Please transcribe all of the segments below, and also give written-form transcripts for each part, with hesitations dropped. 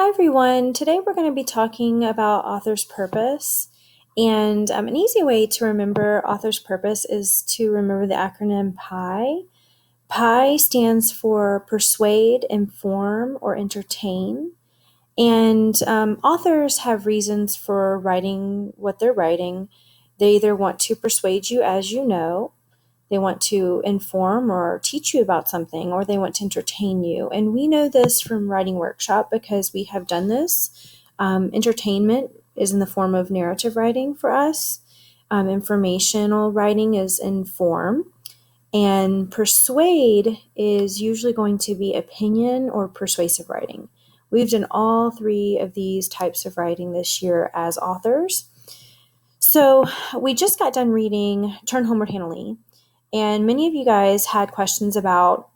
Hi, everyone. Today we're going to be talking about author's purpose. And an easy way to remember author's purpose is to remember the acronym PI. PI stands for persuade, inform, or entertain. And authors have reasons for writing what they're writing. They either want to persuade you, as you know, they want to inform or teach you about something, or they want to entertain you. And we know this from Writing Workshop because we have done this. Entertainment is in the form of narrative writing for us. Informational writing is inform. And persuade is usually going to be opinion or persuasive writing. We've done all three of these types of writing this year as authors. So we just got done reading Turn Homeward, Hannah Lee. And many of you guys had questions about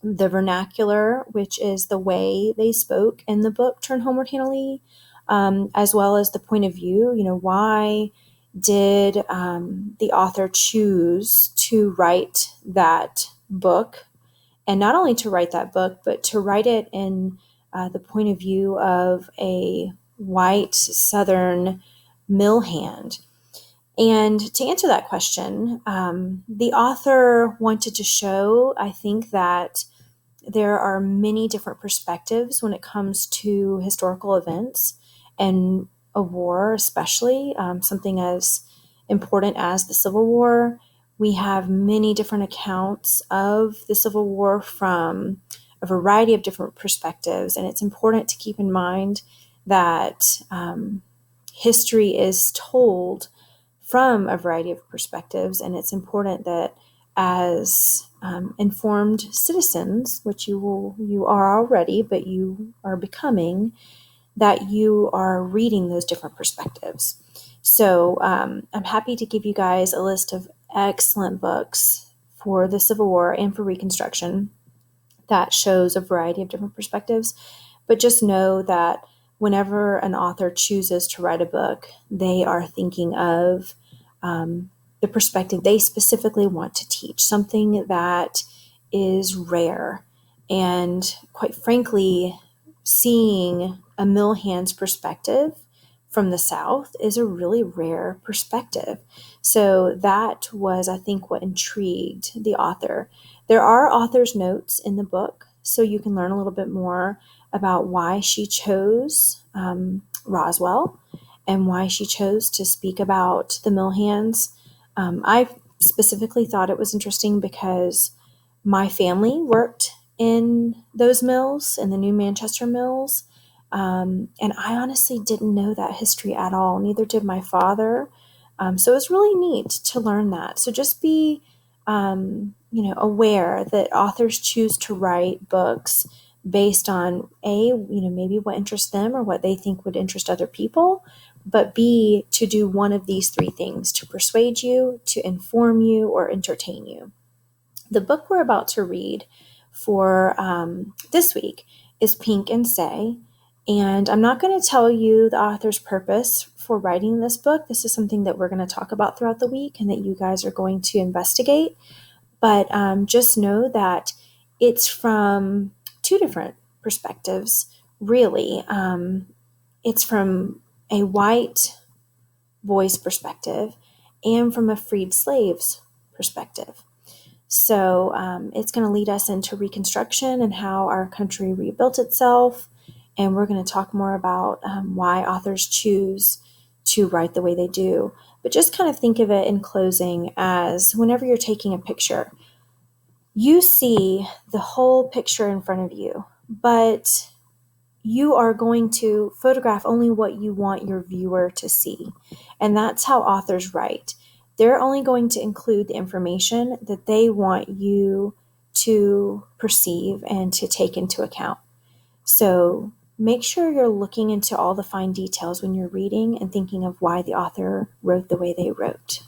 the vernacular, which is the way they spoke in the book Turn Homeward, Hannah Lee, as well as the point of view. Why did the author choose to write that book? And not only to write that book, but to write it in the point of view of a white Southern mill hand. And to answer that question, the author wanted to show, I think, that there are many different perspectives when it comes to historical events and a war, especially something as important as the Civil War. We have many different accounts of the Civil War from a variety of different perspectives, and it's important to keep in mind that history is told from a variety of perspectives, and it's important that as informed citizens, which you are already, but you are becoming, that you are reading those different perspectives. So I'm happy to give you guys a list of excellent books for the Civil War and for Reconstruction that shows a variety of different perspectives. But just know that whenever an author chooses to write a book, they are thinking of the perspective they specifically want to teach, something that is rare. And quite frankly, seeing a mill hand's perspective from the South is a really rare perspective. So that was, I think, what intrigued the author. There are author's notes in the book, so you can learn a little bit more about why she chose Roswell and why she chose to speak about the mill hands. I specifically thought it was interesting because my family worked in those mills, in the New Manchester mills, and I honestly didn't know that history at all. Neither did my father. So it was really neat to learn that. So just be, aware that authors choose to write books based on maybe what interests them or what they think would interest other people, but B, to do one of these three things: to persuade you, to inform you, or entertain you. The book we're about to read for this week is Pink and Say, and I'm not going to tell you the author's purpose for writing this book. This is something that we're going to talk about throughout the week and that you guys are going to investigate, but just know that it's from two different perspectives, really. It's from a white boy's perspective and from a freed slave's perspective. So it's going to lead us into Reconstruction and how our country rebuilt itself. And we're going to talk more about why authors choose to write the way they do. But just kind of think of it in closing as whenever you're taking a picture, you see the whole picture in front of you, but you are going to photograph only what you want your viewer to see. And that's how authors write. They're only going to include the information that they want you to perceive and to take into account. So make sure you're looking into all the fine details when you're reading and thinking of why the author wrote the way they wrote.